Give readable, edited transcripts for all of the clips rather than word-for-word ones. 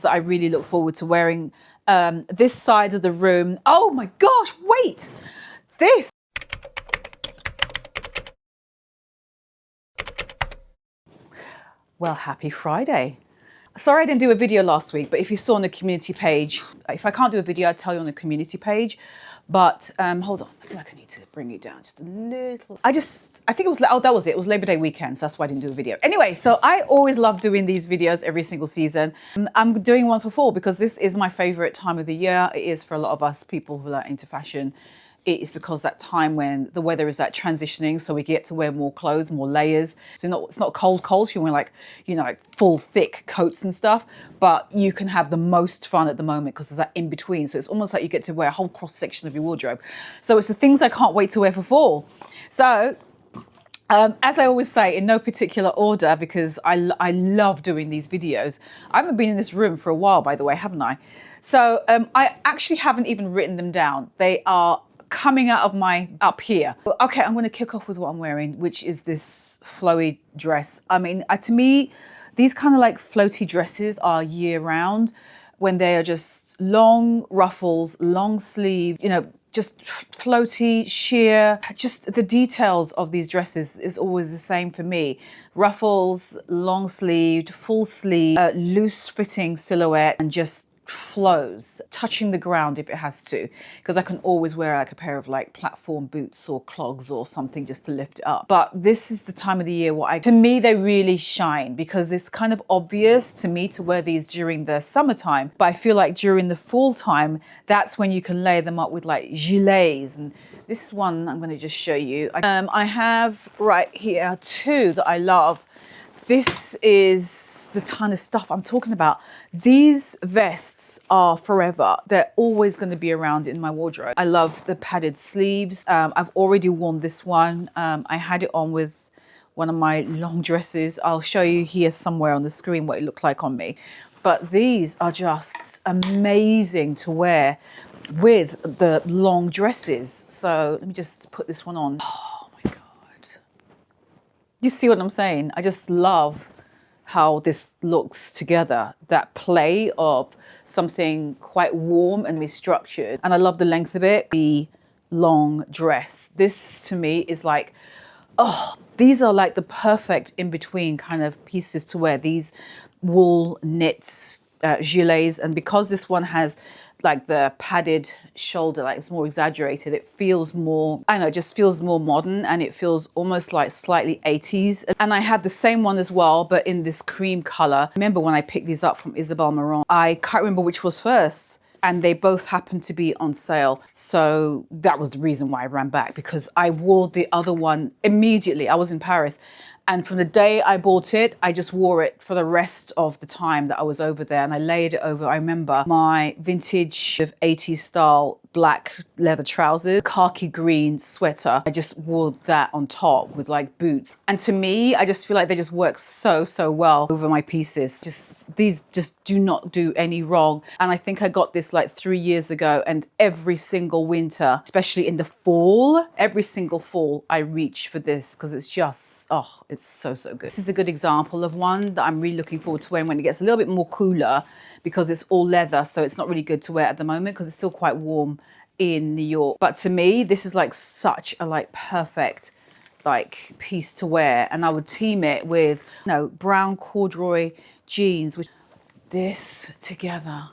that I really look forward to wearing. This side of the room. Oh my gosh, wait! This. Well, happy Friday. Sorry I didn't do a video last week, but if you saw on the community page, if I can't do a video, I'll tell you on the community page. But hold on, I feel like I need to bring you down just a little. I think it was, oh, that was it. It was Labor Day weekend, so that's why I didn't do a video. Anyway, so I always love doing these videos every single season. I'm doing one for fall because this is my favorite time of the year. It is for a lot of us people who are into fashion. It is because that time when the weather is like transitioning, so we get to wear more clothes, more layers. So it's not cold, so you wear like, like full thick coats and stuff, but you can have the most fun at the moment because there's that in between. So it's almost like you get to wear a whole cross section of your wardrobe. So it's the things I can't wait to wear for fall. So as I always say, in no particular order, because I love doing these videos. I haven't been in this room for a while, by the way, haven't I? So I actually haven't even written them down. They are coming out of up here. Okay, I'm going to kick off with what I'm wearing, which is this flowy dress. I mean, to me, these kind of like floaty dresses are year round when they are just long ruffles, long sleeve, just floaty, sheer. Just the details of these dresses is always the same for me. Ruffles, long sleeved, full sleeve, loose fitting silhouette, and just flows, touching the ground if it has to, because I can always wear like a pair of like platform boots or clogs or something just to lift it up. But this is the time of the year to me they really shine, because it's kind of obvious to me to wear these during the summertime, but I feel like during the fall time, that's when you can layer them up with like gilets. And this one I'm going to just show you. I have right here two that I love. This is the kind of stuff I'm talking about. These vests are forever. They're always going to be around in my wardrobe. I love the padded sleeves. I've already worn this one. I had it on with one of my long dresses. I'll show you here somewhere on the screen what it looked like on me. But these are just amazing to wear with the long dresses. So let me just put this one on. You see what I'm saying? I just love how this looks together. That play of something quite warm and structured. And I love the length of it. The long dress. This to me is like, oh, these are like the perfect in-between kind of pieces to wear. These wool knits, gilets. And because this one has like the padded shoulder, like it's more exaggerated, it feels more, I don't know, it just feels more modern, and it feels almost like slightly 80s. And I have the same one as well, but in this cream color. Remember when I picked these up from Isabel Marant, I can't remember which was first, and they both happened to be on sale. So that was the reason why I ran back, because I wore the other one immediately. I was in Paris. And from the day I bought it, I just wore it for the rest of the time that I was over there. And I layered it over, I remember, my vintage 80s style black leather trousers, khaki green sweater. I just wore that on top with like boots. And to me, I just feel like they just work so, so well over my pieces. These just do not do any wrong. And I think I got this like 3 years ago, and every single winter, especially in the fall, every single fall, I reach for this because it's just, oh, it's so, so good. This is a good example of one that I'm really looking forward to wearing when it gets a little bit more cooler, because it's all leather, so it's not really good to wear at the moment because it's still quite warm in New York. But to me, this is like such a like perfect like piece to wear, and I would team it with brown corduroy jeans with this together.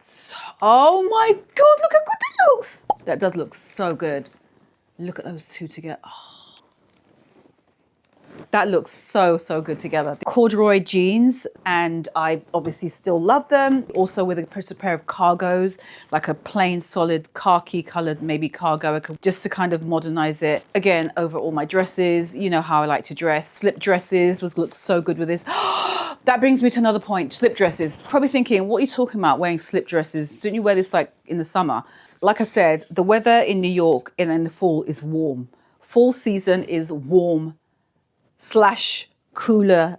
So, oh my God, look how good that looks. That does look so good. Look at those two together. Oh. That looks so, so good together. The corduroy jeans, and I obviously still love them. Also with a pair of cargos, like a plain solid khaki colored, maybe cargo, just to kind of modernize it. Again, over all my dresses, you know how I like to dress. Slip dresses look so good with this. That brings me to another point, slip dresses. Probably thinking, what are you talking about wearing slip dresses? Don't you wear this like in the summer? Like I said, the weather in New York in the fall is warm. Fall season is warm / cooler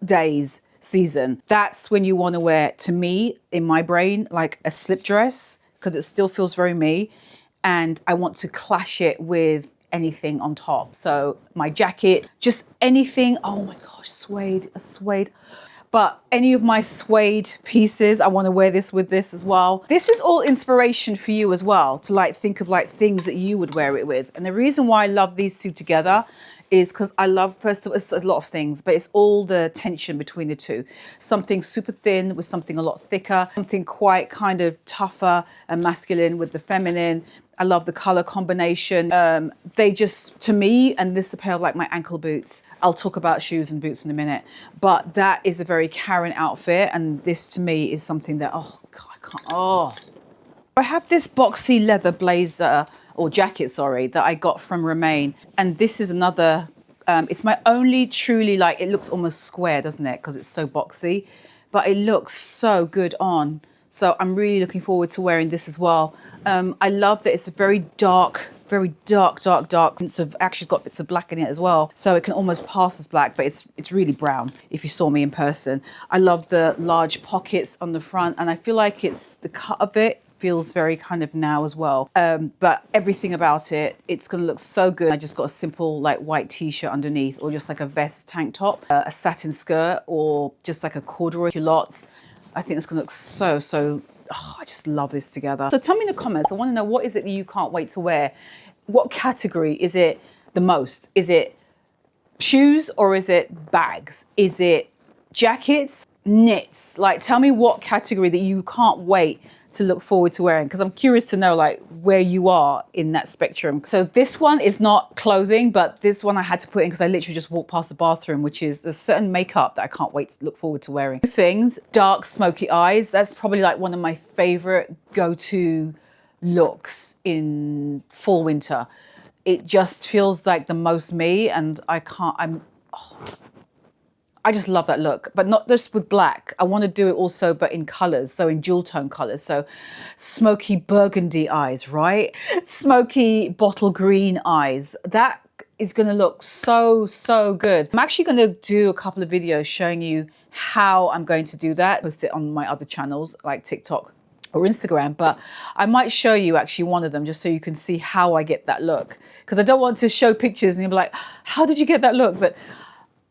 days season. That's when you want to wear, to me, in my brain, like a slip dress, because it still feels very me. And I want to clash it with anything on top. So my jacket, just anything. Oh my gosh, suede, a suede. But any of my suede pieces, I want to wear this with this as well. This is all inspiration for you as well, to like think of like things that you would wear it with. And the reason why I love these two together is because I love, first of all, it's a lot of things, but it's all the tension between the two. Something super thin with something a lot thicker, something quite kind of tougher and masculine with the feminine. I love the color combination. They just, to me, and this is a pair of like my ankle boots. I'll talk about shoes and boots in a minute, but that is a very Karen outfit. And this to me is something that, oh God, I can't, oh. I have this boxy leather blazer or jacket, sorry, that I got from Remain. And this is another, it's my only truly like, it looks almost square, doesn't it? Because it's so boxy, but it looks so good on. So I'm really looking forward to wearing this as well. I love that it's a very dark, dark. It's actually got bits of black in it as well. So it can almost pass as black, but it's really brown if you saw me in person. I love the large pockets on the front, and I feel like it's the cut of it feels very kind of now as well. But everything about it, it's going to look so good. I just got a simple like white t-shirt underneath, or just like a vest tank top, a satin skirt, or just like a corduroy culottes. I think it's going to look so, oh, I just love this together. So tell me in the comments, I want to know, what is it that you can't wait to wear? What category is it the most? Is it shoes or is it bags? Is it jackets, knits? Like, tell me what category that you can't wait to look forward to wearing, because I'm curious to know like where you are in that spectrum. So this one is not clothing, but this one I had to put in because I literally just walked past the bathroom, which is there's certain makeup that I can't wait to look forward to wearing. Two things, dark smoky eyes. That's probably like one of my favorite go-to looks in fall winter. It just feels like the most me, and I just love that look, but not just with black. I want to do it also, but in colors, so in dual tone colors. So smoky burgundy eyes, right? Smoky bottle green eyes. That is going to look so good. I'm actually going to do a couple of videos showing you how I'm going to do that. Post it on my other channels like TikTok or Instagram, but I might show you actually one of them just so you can see how I get that look. Because I don't want to show pictures and you'll be like, how did you get that look? But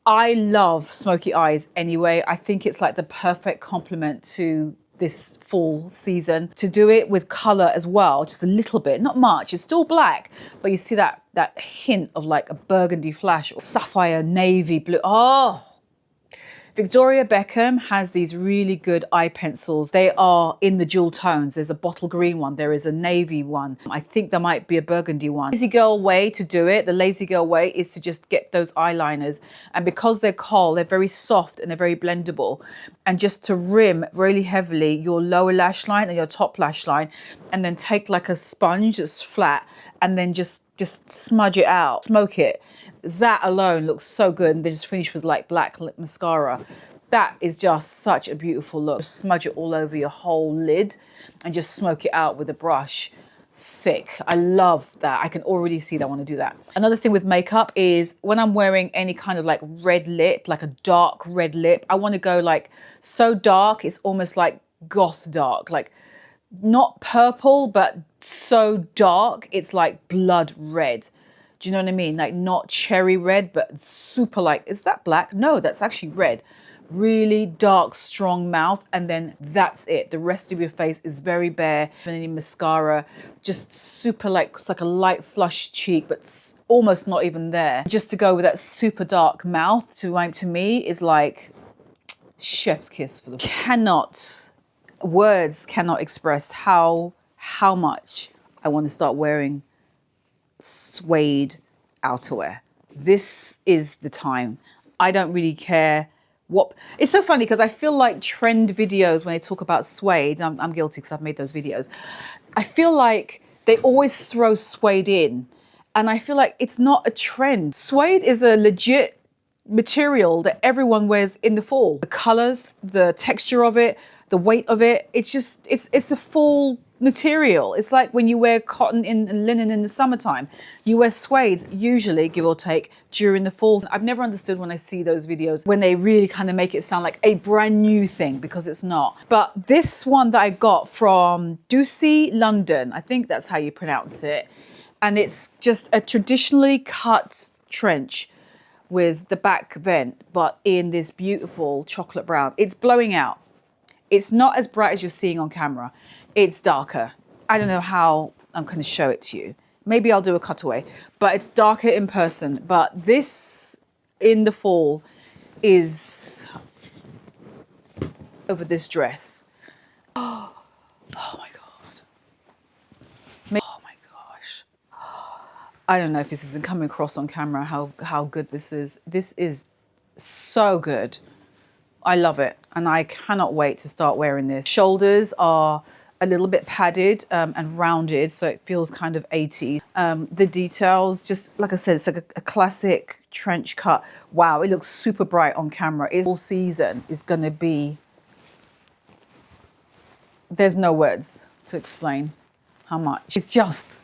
I love smoky eyes anyway. I think it's like the perfect complement to this fall season. To do it with color as well, just a little bit, not much. It's still black, but you see that hint of like a burgundy flash or sapphire navy blue. Oh, Victoria Beckham has these really good eye pencils. They are in the dual tones. There's a bottle green one. There is a navy one. I think there might be a burgundy one. Lazy girl way to do it, the lazy girl way, is to just get those eyeliners. And because they're kohl, they're very soft and they're very blendable. And just to rim really heavily your lower lash line and your top lash line, and then take like a sponge that's flat and then just smudge it out, smoke it. That alone looks so good. And they just finish with like black lip mascara. That is just such a beautiful look. Smudge it all over your whole lid and just smoke it out with a brush. Sick. I love that. I can already see that I want to do that. Another thing with makeup is when I'm wearing any kind of like red lip, like a dark red lip, I want to go like so dark it's almost like goth dark, like not purple, but so dark it's like blood red. Do you know what I mean? Like not cherry red, but super like, is that black? No, that's actually red. Really dark, strong mouth. And then that's it. The rest of your face is very bare. Any mascara, just super like, it's like a light flush cheek, but almost not even there. Just to go with that super dark mouth to me is like chef's kiss for the words cannot express how much I want to start wearing suede outerwear. This is the time. I don't really care what. It's so funny because I feel like trend videos, when they talk about suede, I'm guilty because I've made those videos, I feel like they always throw suede in, and I feel like it's not a trend. Suede is a legit material that everyone wears in the fall. The colors, the texture of it, the weight of it, it's a fall material. It's like when you wear cotton and linen in the summertime. You wear suede usually, give or take, during the fall. I've never understood when I see those videos when they really kind of make it sound like a brand new thing, because it's not. But this one that I got from Ducey London, I think that's how you pronounce it, and it's just a traditionally cut trench with the back vent, but in this beautiful chocolate brown. It's blowing out. It's not as bright as you're seeing on camera. It's darker. I don't know how I'm going to show it to you. Maybe I'll do a cutaway, but it's darker in person. But this in the fall is over this dress. Oh my God. Oh my gosh. I don't know if this isn't coming across on camera, how good this is. This is so good. I love it. And I cannot wait to start wearing this. Shoulders are a little bit padded and rounded, so it feels kind of 80s. The details, just like I said, it's like a classic trench cut. Wow, it looks super bright on camera. It's all season is going to be, there's no words to explain how much. It's just,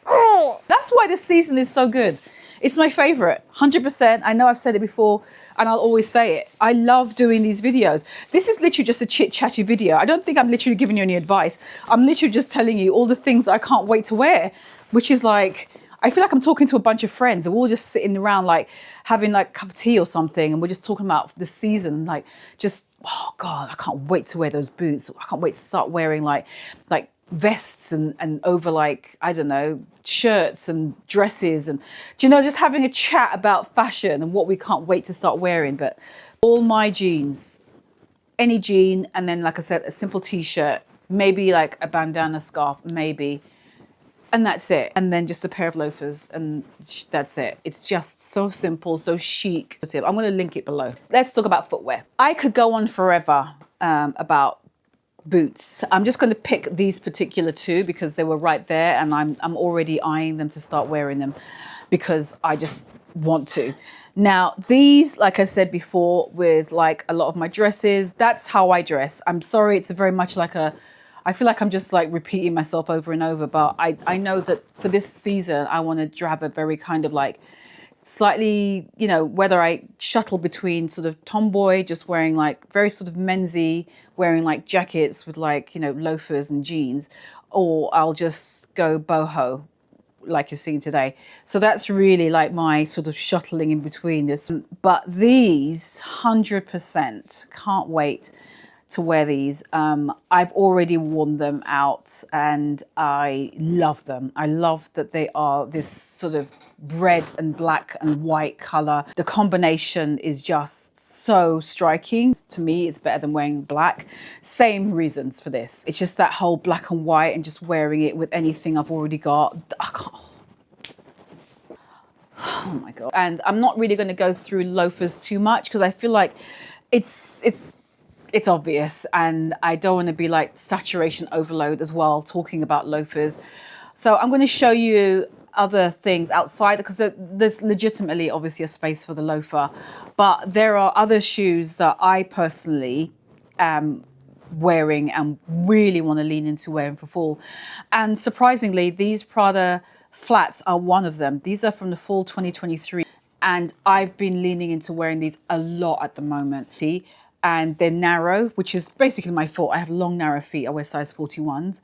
oh, that's why this season is so good. It's my favorite, 100%. I know I've said it before and I'll always say it. I love doing these videos. This is literally just a chit-chatty video. I don't think I'm literally giving you any advice. I'm literally just telling you all the things that I can't wait to wear, which is like, I feel like I'm talking to a bunch of friends and we're all just sitting around like having like a cup of tea or something, and we're just talking about the season, like just, oh God, I can't wait to wear those boots. I can't wait to start wearing like vests and over like, I don't know, shirts and dresses, and do you know, just having a chat about fashion and what we can't wait to start wearing. But all my jeans, any jean, and then like I said, a simple t-shirt, maybe like a bandana scarf, maybe, and that's it. And then just a pair of loafers, and that's it. It's just so simple, so chic. I'm going to link it below. Let's talk about footwear. I could go on forever about boots. I'm just going to pick these particular two because they were right there, and I'm already eyeing them to start wearing them because I just want to. Now these, like I said before, with like a lot of my dresses, that's how I dress. I'm sorry, it's very much like I feel like I'm just like repeating myself over and over, but I know that for this season I want to have a very kind of like slightly, you know, whether I shuttle between sort of tomboy, just wearing like very sort of mensy, wearing like jackets with like, you know, loafers and jeans, or I'll just go boho like you're seeing today. So that's really like my sort of shuttling in between this. But these 100% can't wait to wear these. I've already worn them out and I love them. I love that they are this sort of red and black and white color. The combination is just so striking. To me, it's better than wearing black. Same reasons for this. It's just that whole black and white and just wearing it with anything I've already got. I can't. Oh my God. And I'm not really going to go through loafers too much because I feel like it's obvious, and I don't want to be like saturation overload as well talking about loafers. So I'm going to show you other things outside because there's legitimately obviously a space for the loafer, but there are other shoes that I personally am wearing and really want to lean into wearing for fall. And surprisingly, these Prada flats are one of them. These are from the fall 2023, and I've been leaning into wearing these a lot at the moment. See? And they're narrow, which is basically my fault. I have long, narrow feet. I wear size 41s.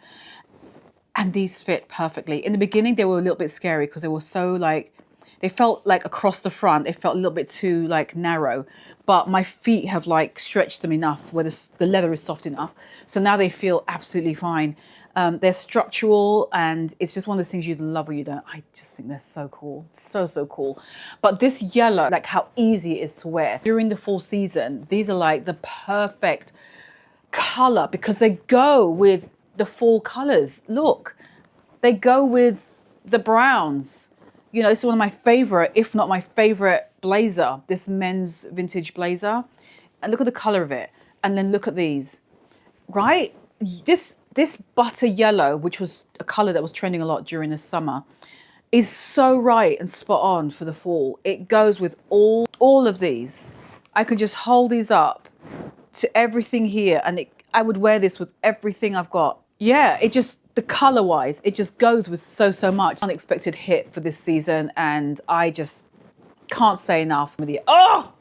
And these fit perfectly. In the beginning, they were a little bit scary because they were so like, they felt like across the front, they felt a little bit too like narrow. But my feet have like stretched them enough where the leather is soft enough. So now they feel absolutely fine. They're structural, and it's just one of the things you love or you don't. I just think they're so cool. So, so cool. But this yellow, like how easy it is to wear. During the fall season, these are like the perfect color because they go with the fall colors. Look, they go with the browns. You know, it's one of my favorite, if not my favorite blazer, this men's vintage blazer. And look at the color of it. And then look at these, right? This butter yellow, which was a color that was trending a lot during the summer, is so right and spot on for the fall. It goes with all of these. I could just hold these up to everything here, and I would wear this with everything I've got. Yeah, it just, the color wise, it just goes with so much. Unexpected hit for this season, and I just can't say enough with you. Oh!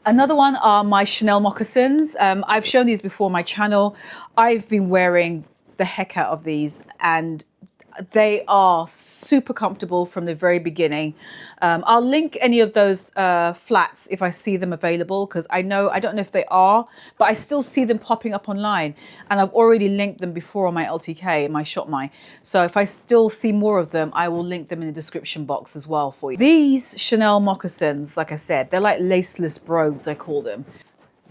Another one are my Chanel moccasins. I've shown these before on my channel. I've been wearing the heck out of these, and They are super comfortable from the very beginning. I'll link any of those flats if I see them available, because I don't know if they are, but I still see them popping up online, and I've already linked them before on my LTK, my Shop My. So if I still see more of them, I will link them in the description box as well for you. These Chanel moccasins, like I said, they're like laceless brogues, I call them.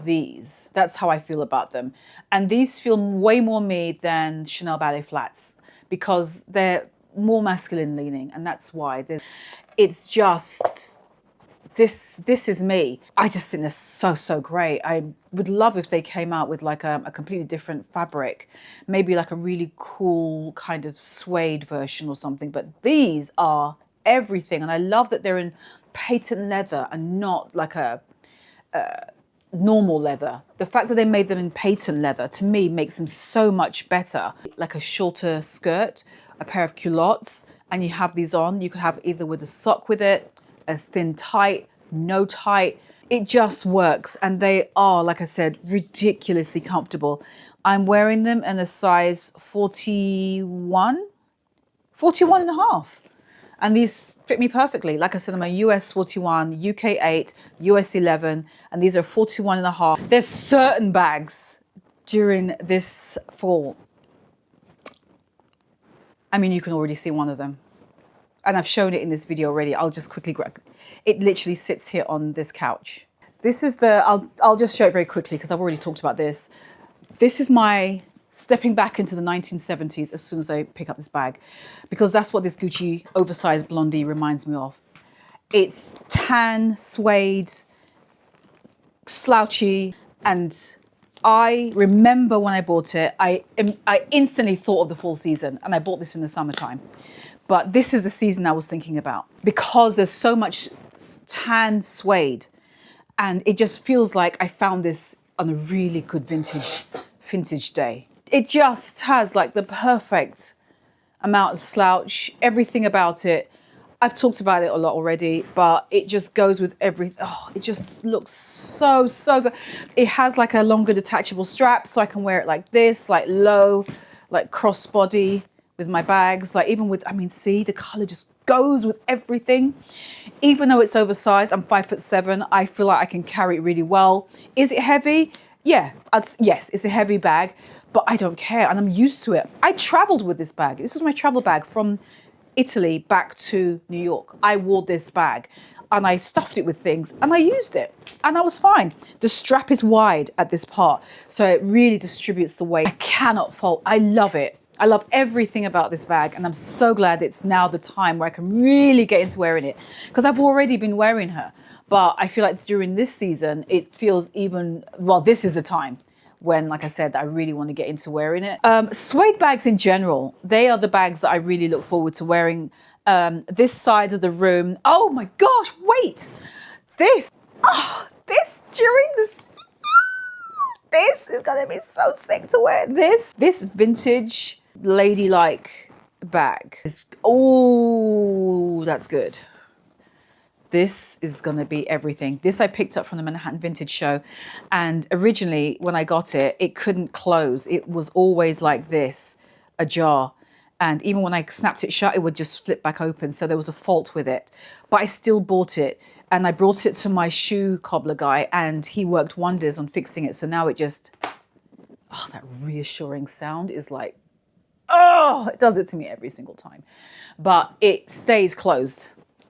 That's how I feel about them. And these feel way more me than Chanel ballet flats, because they're more masculine leaning, and that's why. It's just, this is me. I just think they're so great. I would love if they came out with like a completely different fabric, maybe like a really cool kind of suede version or something, but these are everything. And I love that they're in patent leather and not like a normal leather. The fact that they made them in patent leather, to me, makes them so much better. Like a shorter skirt, a pair of culottes, and you have these on. You could have either with a sock with it, a thin tight, no tight. It just works. And they are, like I said, ridiculously comfortable. I'm wearing them in a size 41 and a half. And these fit me perfectly. Like I said, I'm a US 41, UK 8, US 11, and these are 41 and a half. There's certain bags during this fall. I mean, you can already see one of them. And I've shown it in this video already. I'll just quickly grab it. Literally sits here on this couch. This is I'll just show it very quickly because I've already talked about this. This is my stepping back into the 1970s as soon as I pick up this bag, because that's what this Gucci oversized blondie reminds me of. It's tan, suede, slouchy, and I remember when I bought it, I instantly thought of the fall season, and I bought this in the summertime. But this is the season I was thinking about, because there's so much tan suede, and it just feels like I found this on a really good vintage day. It just has like the perfect amount of slouch, everything about it. I've talked about it a lot already, but it just goes with everything. Oh, it just looks so good. It has like a longer detachable strap, so I can wear it like this, like low, like crossbody with my bags. Like even with, I mean, see, the color just goes with everything. Even though it's oversized, I'm 5'7", I feel like I can carry it really well. Is it heavy? Yeah, yes, it's a heavy bag, but I don't care, and I'm used to it. I traveled with this bag. This was my travel bag from Italy back to New York. I wore this bag and I stuffed it with things and I used it and I was fine. The strap is wide at this part, so it really distributes the weight. I cannot fault. I love it. I love everything about this bag, and I'm so glad it's now the time where I can really get into wearing it, because I've already been wearing her. But I feel like during this season, it feels even, well, this is the time when, like I said, I really want to get into wearing it. Suede bags in general, they are the bags that I really look forward to wearing. This side of the room. Oh my gosh, wait. This during this is gonna be so sick to wear. This vintage ladylike bag is, oh, that's good. This is going to be everything. This I picked up from the Manhattan Vintage Show. And originally, when I got it, it couldn't close. It was always like this, ajar. And even when I snapped it shut, it would just flip back open. So there was a fault with it. But I still bought it. And I brought it to my shoe cobbler guy, and he worked wonders on fixing it. So now it just, oh, that reassuring sound is like, oh, it does it to me every single time. But it stays closed.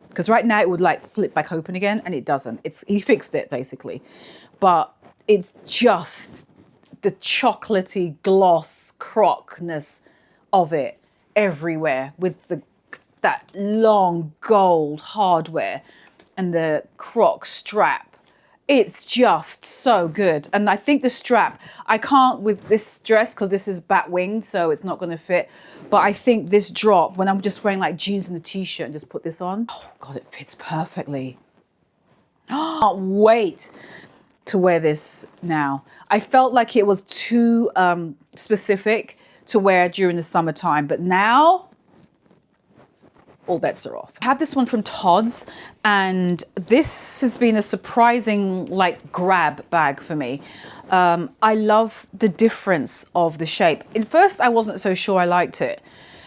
Because right now it would like flip back open again, and it doesn't. He fixed it basically, but it's just the chocolatey gloss crocness of it everywhere, with that long gold hardware and the croc strap. It's just so good. And I think the strap, I can't with this dress because this is bat winged, so it's not going to fit. But I think this drop, when I'm just wearing like jeans and a t-shirt and just put this on, oh God, it fits perfectly. I can't wait to wear this now. I felt like it was too specific to wear during the summertime, but now all bets are off. I have this one from Tod's, and this has been a surprising like grab bag for me. I love the difference of the shape. At first I wasn't so sure I liked it,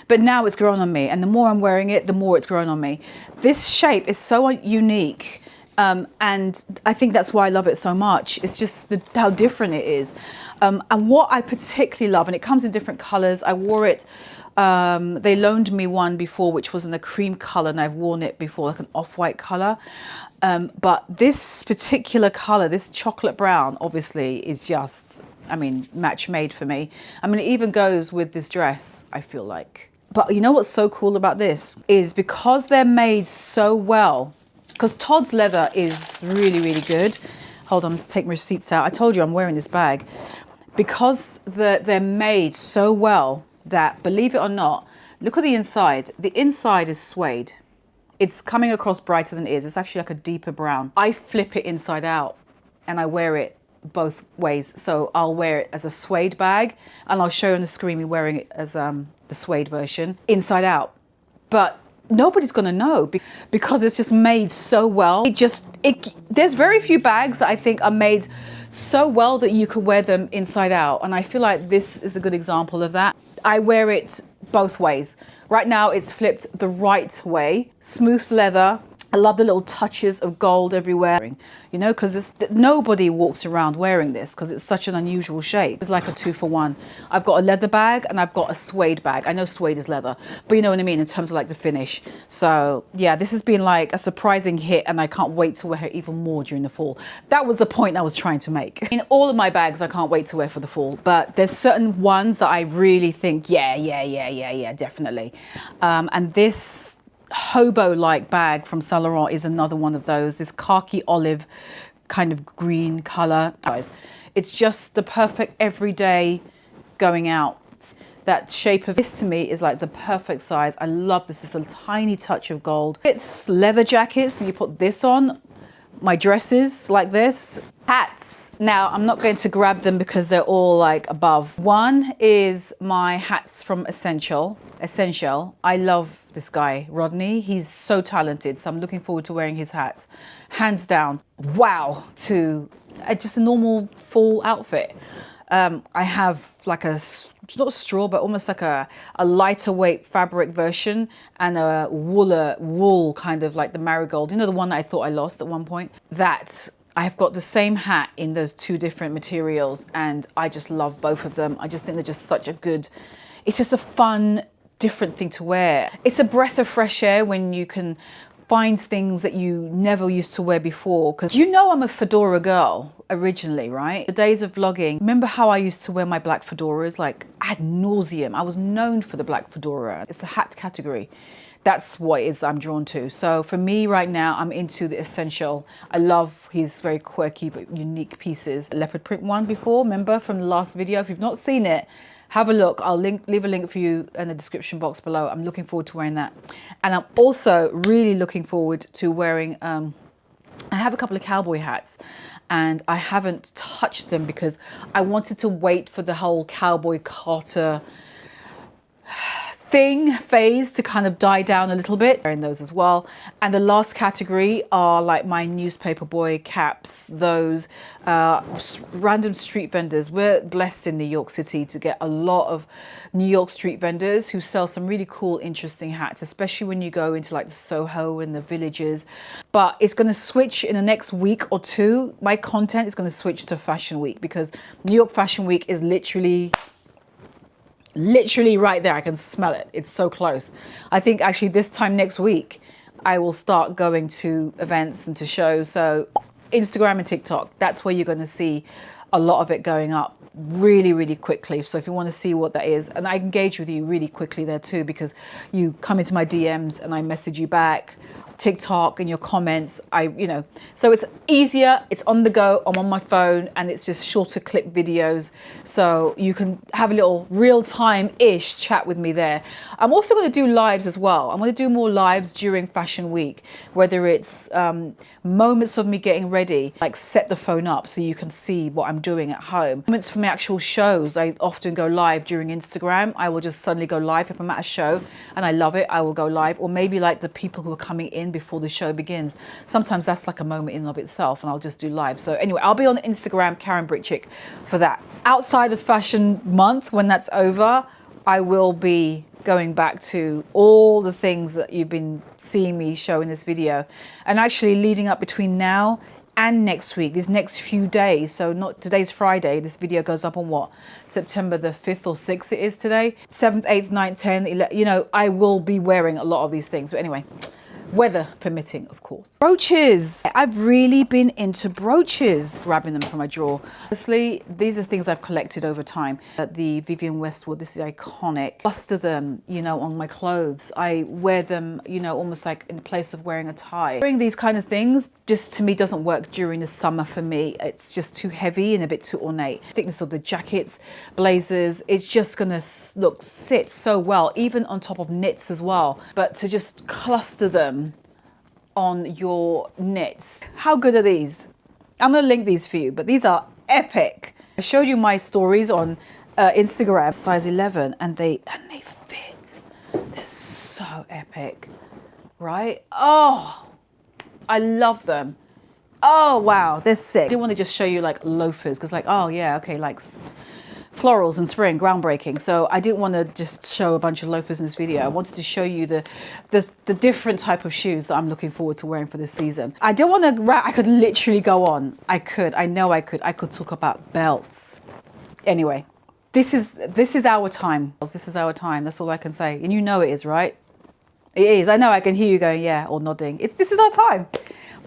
but now it's grown on me, and the more I'm wearing it, the more it's grown on me. This shape is so unique, and I think that's why I love it so much. It's just how different it is, and what I particularly love, and it comes in different colors. I wore it, they loaned me one before which was in a cream color, and I've worn it before, like an off-white color, but this particular color, this chocolate brown, obviously is just, I mean, match made for me. I mean, it even goes with this dress, I feel like. But you know what's so cool about this is because they're made so well, because Todd's leather is really, really good. Hold on, let's take my receipts out. I told you I'm wearing this bag. Because they're made so well that, believe it or not, look at the inside. The inside is suede. It's coming across brighter than it is. It's actually like a deeper brown. I flip it inside out and I wear it both ways. So I'll wear it as a suede bag, and I'll show you on the screen me wearing it as the suede version inside out. But nobody's gonna know because it's just made so well. There's very few bags that I think are made so well that you could wear them inside out, and I feel like this is a good example of that. I wear it both ways. Right now it's flipped the right way. Smooth leather. I love the little touches of gold everywhere, you know, because nobody walks around wearing this because it's such an unusual shape. It's like a 2-for-1. I've got a leather bag and I've got a suede bag. I know suede is leather, but you know what I mean in terms of like the finish. So yeah, this has been like a surprising hit, and I can't wait to wear it even more during the fall. That was the point I was trying to make. In all of my bags, I can't wait to wear for the fall, but there's certain ones that I really think, yeah, definitely. And this hobo-like bag from Saint Laurent is another one of those. This khaki olive kind of green color. It's just the perfect everyday going out. That shape of this to me is like the perfect size. I love this. It's a tiny touch of gold. It's leather jackets, and you put this on. My dresses like this. Hats. Now I'm not going to grab them because they're all like above. One is my hats from Essential. I love this guy, Rodney. He's so talented. So I'm looking forward to wearing his hats. Hands down, wow, to just a normal fall outfit. I have like not a straw, but almost like a lighter weight fabric version, and a wool kind of like the marigold. You know, the one that I thought I lost at one point? That I have got the same hat in those two different materials, and I just love both of them. I just think they're just such a good, it's just a fun, different thing to wear. It's a breath of fresh air when you can find things that you never used to wear before, because you know I'm a fedora girl originally, right? The days of vlogging, remember how I used to wear my black fedoras like ad nauseum? I was known for the black fedora. It's the hat category. That's what it is I'm drawn to. So for me right now, I'm into the Essential. I love his very quirky but unique pieces. Leopard print one before, remember from the last video? If you've not seen it, have a look. I'll leave a link for you in the description box below. I'm looking forward to wearing that. And I'm also really looking forward to wearing, I have a couple of cowboy hats and I haven't touched them because I wanted to wait for the whole cowboy Carter phase to kind of die down a little bit. Wearing those as well. And the last category are like my newspaper boy caps, those random street vendors. We're blessed in New York City to get a lot of New York street vendors who sell some really cool, interesting hats, especially when you go into like the Soho and the villages. But it's going to switch in the next week or two. My content is going to switch to Fashion Week because New York Fashion Week is literally right there. I can smell it. It's so close. I think actually this time next week I will start going to events and to shows. So Instagram and TikTok, that's where you're going to see a lot of it going up really, really quickly. So if you want to see what that is, and I engage with you really quickly there too, because you come into my DMs and I message you back. TikTok and your comments, so it's easier, it's on the go, I'm on my phone, and it's just shorter clip videos, so you can have a little real-time-ish chat with me there. I'm also going to do lives as well. I'm going to do more lives during Fashion Week, whether it's moments of me getting ready, like set the phone up so you can see what I'm doing at home. Moments from my actual shows, I often go live during Instagram. I will just suddenly go live if I'm at a show and I love it, I will go live. Or maybe like the people who are coming in before the show begins. Sometimes that's like a moment in and of itself, and I'll just do live. So anyway, I'll be on Instagram, Karen Brickchick, for that. Outside of Fashion Month, when that's over, I will be going back to all the things that you've been seeing me show in this video, and actually leading up between now and next week, these next few days. So not today's Friday, this video goes up on what, September the 5th or 6th it is today, 7th, 8th, 9th, 10th, 11th, you know, I will be wearing a lot of these things. But anyway, weather permitting, of course. Brooches. I've really been into brooches, grabbing them from my drawer. Honestly, these are things I've collected over time. The Vivienne Westwood, this is iconic. Cluster them, you know, on my clothes. I wear them, you know, almost like in place of wearing a tie. Wearing these kind of things just to me doesn't work during the summer for me. It's just too heavy and a bit too ornate. Thickness of the jackets, blazers, it's just gonna sit so well, even on top of knits as well. But to just cluster them on your knits. How good are these? I'm gonna link these for you, but these are epic. I showed you my stories on Instagram, size 11, and they fit. They're so epic, right? Oh, I love them. Oh wow, they're sick. I didn't want to just show you like loafers, because like, oh yeah, okay, like florals in spring, groundbreaking. So I didn't want to just show a bunch of loafers in this video. I wanted to show you the different type of shoes that I'm looking forward to wearing for this season. I don't want to, I could literally go on. I know I could talk about belts. Anyway, this is our time. This is our time. That's all I can say. And you know it is, right? It is. I know, I can hear you going, yeah, or nodding. This is our time.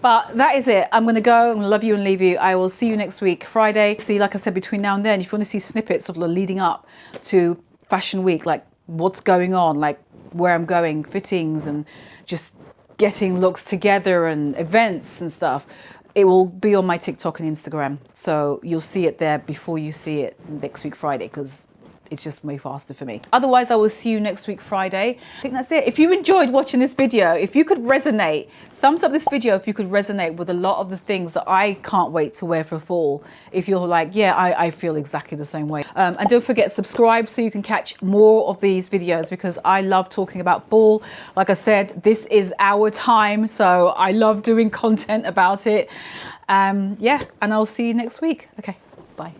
But that is it. I'm going to go. I'm going to love you and leave you. I will see you next week, Friday. See, like I said, between now and then, if you want to see snippets of the leading up to Fashion Week, like what's going on, like where I'm going, fittings, and just getting looks together and events and stuff, it will be on my TikTok and Instagram. So you'll see it there before you see it next week, Friday, because it's just way faster for me. Otherwise, I will see you next week, Friday. I think that's it. If you enjoyed watching this video, if you could resonate, thumbs up this video if you could resonate with a lot of the things that I can't wait to wear for fall. If you're like, yeah, I feel exactly the same way. And don't forget, subscribe so you can catch more of these videos, because I love talking about fall. Like I said, this is our time, so I love doing content about it. Yeah, and I'll see you next week. Okay, bye.